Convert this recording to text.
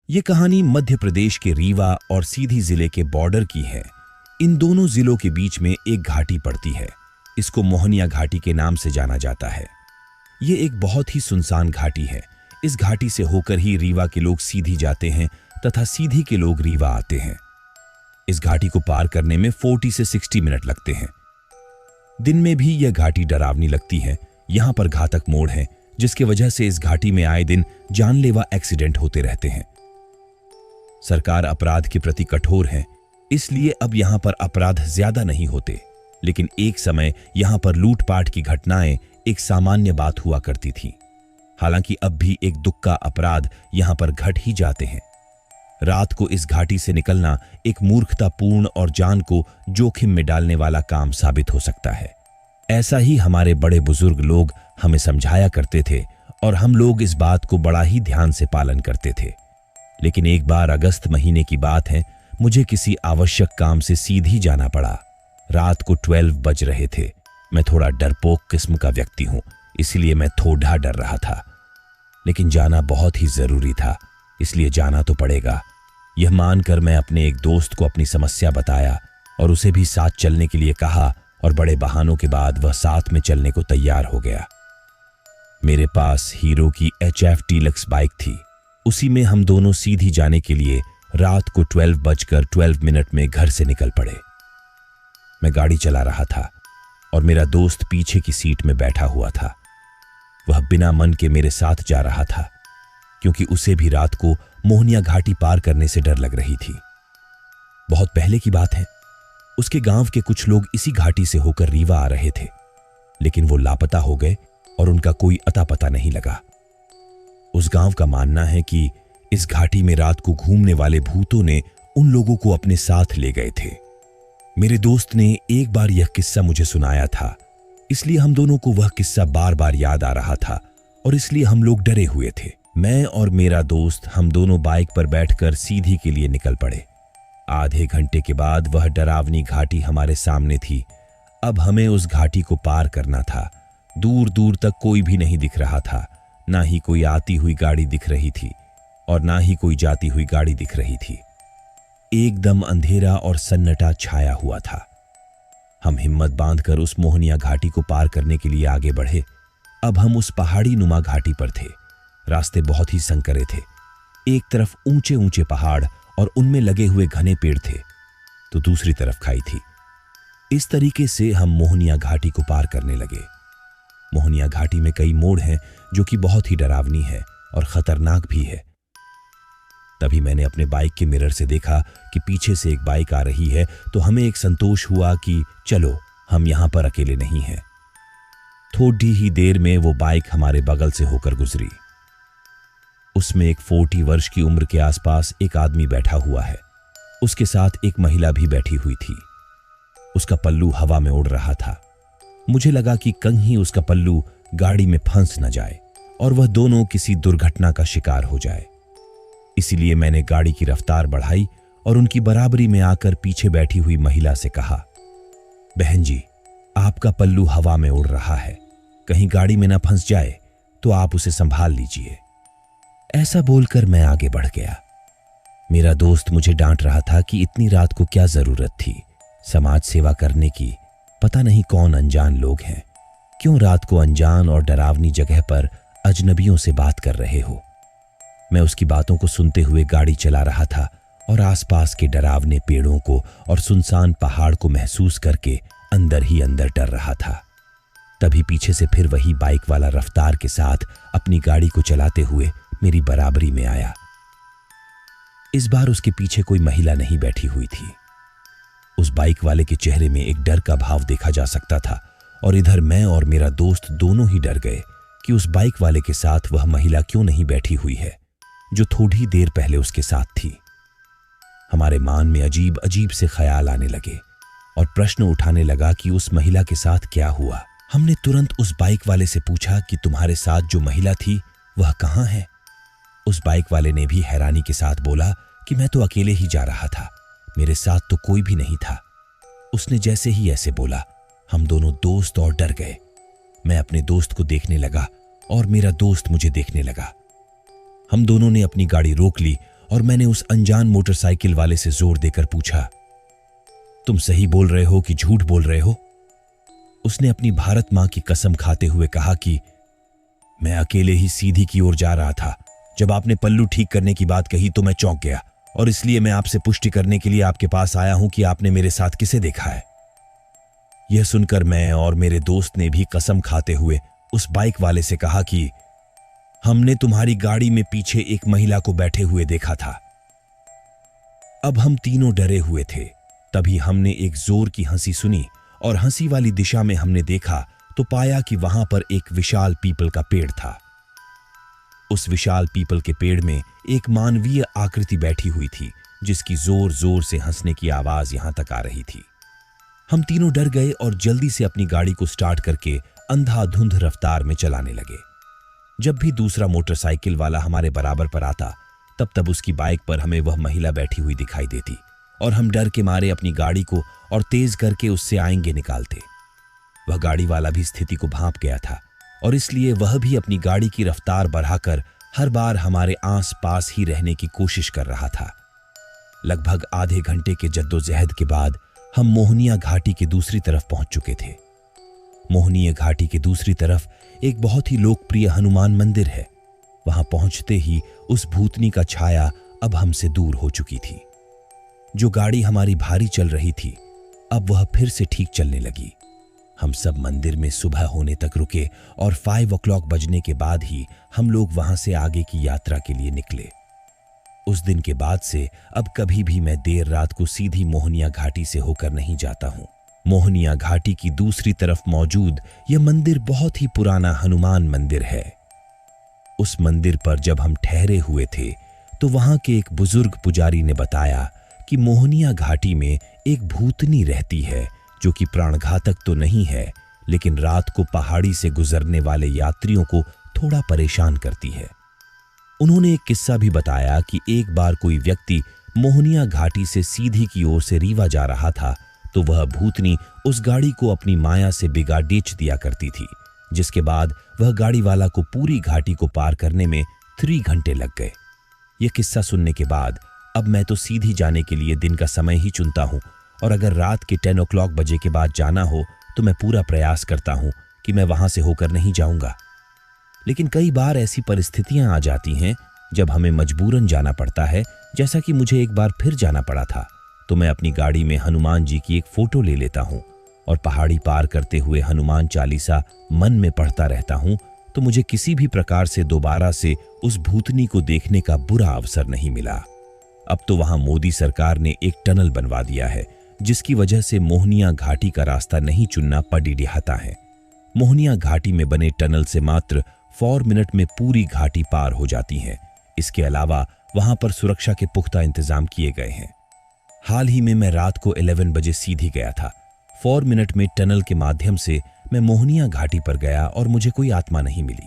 ये कहानी मध्य प्रदेश के रीवा और सीधी जिले के बॉर्डर की है। इन दोनों जिलों के बीच में एक घाटी पड़ती है। इसको मोहनिया घाटी के नाम से जाना जाता है। ये एक बहुत ही सुनसान घाटी है। इस घाटी से होकर ही रीवा के लोग सीधी जाते हैं तथा सीधी के लोग रीवा आते हैं। इस घाटी को पार करने में 40 से 60 मिनट लगते हैं। दिन में भी यह घाटी डरावनी लगती है। यहाँ पर घातक मोड़ है, जिसकी वजह से इस घाटी में आए दिन जानलेवा एक्सीडेंट होते रहते हैं। सरकार अपराध के प्रति कठोर है, इसलिए अब यहाँ पर अपराध ज्यादा नहीं होते, लेकिन एक समय यहाँ पर लूटपाट की घटनाएं एक सामान्य बात हुआ करती थी। हालांकि अब भी एक दुख का अपराध यहाँ पर घट ही जाते हैं। रात को इस घाटी से निकलना एक मूर्खतापूर्ण और जान को जोखिम में डालने वाला काम साबित हो सकता है। ऐसा ही हमारे बड़े बुजुर्ग लोग हमें समझाया करते थे और हम लोग इस बात को बड़ा ही ध्यान से पालन करते थे। लेकिन एक बार अगस्त महीने की बात है, मुझे किसी आवश्यक काम से सीधी जाना पड़ा। रात को 12 बज रहे थे। मैं थोड़ा डरपोक किस्म का व्यक्ति हूं, इसलिए मैं थोड़ा डर रहा था, लेकिन जाना बहुत ही जरूरी था, इसलिए जाना तो पड़ेगा। यह मानकर मैं अपने एक दोस्त को अपनी समस्या बताया और उसे भी साथ चलने के लिए कहा और बड़े बहानों के बाद वह साथ में चलने को तैयार हो गया। मेरे पास हीरो की HF डीलक्स बाइक थी। उसी में हम दोनों सीधी जाने के लिए रात को 12:12 में घर से निकल पड़े। मैं गाड़ी चला रहा था और मेरा दोस्त पीछे की सीट में बैठा हुआ था। वह बिना मन के मेरे साथ जा रहा था, क्योंकि उसे भी रात को मोहनिया घाटी पार करने से डर लग रही थी। बहुत पहले की बात है। उसके गांव के कुछ लोग इसी घाटी से होकर रीवा आ रहे थे, लेकिन वो लापता हो गए और उनका कोई अता पता नहीं लगा। उस गांव का मानना है कि इस घाटी में रात को घूमने वाले भूतों ने उन लोगों को अपने साथ ले गए थे। मेरे दोस्त ने एक बार यह किस्सा मुझे सुनाया था, इसलिए हम दोनों को वह किस्सा बार बार याद आ रहा था और इसलिए हम लोग डरे हुए थे। मैं और मेरा दोस्त हम दोनों बाइक पर बैठकर सीधी के लिए निकल पड़े। आधे घंटे के बाद वह डरावनी घाटी हमारे सामने थी। अब हमें उस घाटी को पार करना था। दूर दूर तक कोई भी नहीं दिख रहा था। ना ही कोई आती हुई गाड़ी दिख रही थी और ना ही कोई जाती हुई गाड़ी दिख रही थी। एकदम अंधेरा और सन्नाटा छाया हुआ था। हम हिम्मत बांधकर उस मोहनिया घाटी को पार करने के लिए आगे बढ़े। अब हम उस पहाड़ी नुमा घाटी पर थे। रास्ते बहुत ही संकरे थे। एक तरफ ऊंचे ऊंचे पहाड़ और उनमें लगे हुए घने पेड़ थे, तो दूसरी तरफ खाई थी। इस तरीके से हम मोहनिया घाटी को पार करने लगे। मोहनिया घाटी में कई मोड़ हैं जो कि बहुत ही डरावनी है और खतरनाक भी है। तभी मैंने अपने बाइक के मिरर से देखा कि पीछे से एक बाइक आ रही है, तो हमें एक संतोष हुआ कि चलो, हम यहां पर अकेले नहीं हैं। थोड़ी ही देर में वो बाइक हमारे बगल से होकर गुजरी। उसमें एक 40 वर्ष की उम्र के आसपास एक आदमी बैठा हुआ है। उसके साथ एक महिला भी बैठी हुई थी। उसका पल्लू हवा में उड़ रहा था। मुझे लगा कि कहीं उसका पल्लू गाड़ी में फंस न जाए और वह दोनों किसी दुर्घटना का शिकार हो जाए। इसीलिए मैंने गाड़ी की रफ्तार बढ़ाई और उनकी बराबरी में आकर पीछे बैठी हुई महिला से कहा, बहन जी, आपका पल्लू हवा में उड़ रहा है, कहीं गाड़ी में न फंस जाए तो आप उसे संभाल लीजिए। ऐसा बोलकर मैं आगे बढ़ गया। मेरा दोस्त मुझे डांट रहा था कि इतनी रात को क्या जरूरत थी समाज सेवा करने की। पता नहीं कौन अनजान लोग हैं, क्यों रात को अनजान और डरावनी जगह पर अजनबियों से बात कर रहे हो। मैं उसकी बातों को सुनते हुए गाड़ी चला रहा था और आसपास के डरावने पेड़ों को और सुनसान पहाड़ को महसूस करके अंदर ही अंदर डर रहा था। तभी पीछे से फिर वही बाइक वाला रफ्तार के साथ अपनी गाड़ी को चलाते हुए मेरी बराबरी में आया। इस बार उसके पीछे कोई महिला नहीं बैठी हुई थी। उस बाइक वाले के चेहरे में एक डर का भाव देखा जा सकता था और इधर मैं और मेरा दोस्त दोनों ही डर गए कि उस बाइक वाले के साथ वह महिला क्यों नहीं बैठी हुई है जो थोड़ी देर पहले उसके साथ थी। हमारे मन में अजीब अजीब से ख्याल आने लगे और प्रश्न उठाने लगा कि उस महिला के साथ क्या हुआ। हमने तुरंत उस बाइक वाले से पूछा कि तुम्हारे साथ जो महिला थी वह कहाँ है। उस बाइक वाले ने भी हैरानी के साथ बोला कि मैं तो अकेले ही जा रहा था, मेरे साथ तो कोई भी नहीं था। उसने जैसे ही ऐसे बोला, हम दोनों दोस्त और डर गए। मैं अपने दोस्त को देखने लगा और मेरा दोस्त मुझे देखने लगा। हम दोनों ने अपनी गाड़ी रोक ली और मैंने उस अनजान मोटरसाइकिल वाले से जोर देकर पूछा, तुम सही बोल रहे हो कि झूठ बोल रहे हो? उसने अपनी भारत मां की कसम खाते हुए कहा कि मैं अकेले ही सीधी की ओर जा रहा था। जब आपने पल्लू ठीक करने की बात कही तो मैं चौंक गया और इसलिए मैं आपसे पुष्टि करने के लिए आपके पास आया हूं कि आपने मेरे साथ किसे देखा है। यह सुनकर मैं और मेरे दोस्त ने भी कसम खाते हुए उस बाइक वाले से कहा कि हमने तुम्हारी गाड़ी में पीछे एक महिला को बैठे हुए देखा था। अब हम तीनों डरे हुए थे। तभी हमने एक जोर की हंसी सुनी और हंसी वाली दिशा में हमने देखा तो पाया कि वहां पर एक विशाल पीपल का पेड़ था। उस विशाल पीपल के पेड़ में एक मानवीय आकृति बैठी हुई थी जिसकी जोर जोर से हंसने की आवाज यहां तक आ रही थी। हम तीनों डर गए और जल्दी से अपनी गाड़ी को स्टार्ट करके अंधाधुंध रफ्तार में चलाने लगे। जब भी दूसरा मोटरसाइकिल वाला हमारे बराबर पर आता तब तब उसकी बाइक पर हमें वह महिला बैठी हुई दिखाई देती और हम डर के मारे अपनी गाड़ी को और तेज करके उससे आएंगे निकालते। वह गाड़ी वाला भी स्थिति को भांप गया था और इसलिए वह भी अपनी गाड़ी की रफ्तार बढ़ाकर हर बार हमारे आस पास ही रहने की कोशिश कर रहा था। लगभग आधे घंटे के जद्दोजहद के बाद हम मोहनिया घाटी के दूसरी तरफ पहुंच चुके थे। मोहनिया घाटी के दूसरी तरफ एक बहुत ही लोकप्रिय हनुमान मंदिर है। वहां पहुंचते ही उस भूतनी का छाया अब हमसे दूर हो चुकी थी। जो गाड़ी हमारी भारी चल रही थी अब वह फिर से ठीक चलने लगी। हम सब मंदिर में सुबह होने तक रुके और 5 o'clock बजने के बाद ही हम लोग वहां से आगे की यात्रा के लिए निकले। उस दिन के बाद से अब कभी भी मैं देर रात को सीधी मोहनिया घाटी से होकर नहीं जाता हूं। मोहनिया घाटी की दूसरी तरफ मौजूद यह मंदिर बहुत ही पुराना हनुमान मंदिर है। उस मंदिर पर जब हम ठहरे हुए थे तो वहां के एक बुजुर्ग पुजारी ने बताया कि मोहनिया घाटी में एक भूतनी रहती है जो कि प्राणघातक तो नहीं है लेकिन रात को पहाड़ी से गुजरने वाले यात्रियों को थोड़ा परेशान करती है। उन्होंने एक किस्सा भी बताया कि एक बार कोई व्यक्ति मोहनिया घाटी से सीधी की ओर से रीवा जा रहा था तो वह भूतनी उस गाड़ी को अपनी माया से बिगाड़ीच दिया करती थी, जिसके बाद वह गाड़ी वाला को पूरी घाटी को पार करने में 3 घंटे लग गए। यह किस्सा सुनने के बाद अब मैं तो सीधी जाने के लिए दिन का समय ही चुनता हूं और अगर रात के 10 o'clock बजे के बाद जाना हो तो मैं पूरा प्रयास करता हूं कि मैं वहां से होकर नहीं जाऊंगा। लेकिन कई बार ऐसी परिस्थितियां आ जाती हैं जब हमें मजबूरन जाना पड़ता है, जैसा कि मुझे एक बार फिर जाना पड़ा था। तो मैं अपनी गाड़ी में हनुमान जी की एक फोटो ले लेता हूं और पहाड़ी पार करते हुए हनुमान चालीसा मन में पढ़ता रहता हूं तो मुझे किसी भी प्रकार से दोबारा से उस भूतनी को देखने का बुरा अवसर नहीं मिला। अब तो वहां मोदी सरकार ने एक टनल बनवा दिया है जिसकी वजह से मोहनिया घाटी का रास्ता नहीं चुनना पड़ीडिहाता है। मोहनिया घाटी में बने टनल से मात्र 4 मिनट में पूरी घाटी पार हो जाती है। इसके अलावा वहां पर सुरक्षा के पुख्ता इंतजाम किए गए हैं। हाल ही में मैं रात को 11 बजे सीधी गया था। 4 मिनट में टनल के माध्यम से मैं मोहनिया घाटी पर गया और मुझे कोई आत्मा नहीं मिली।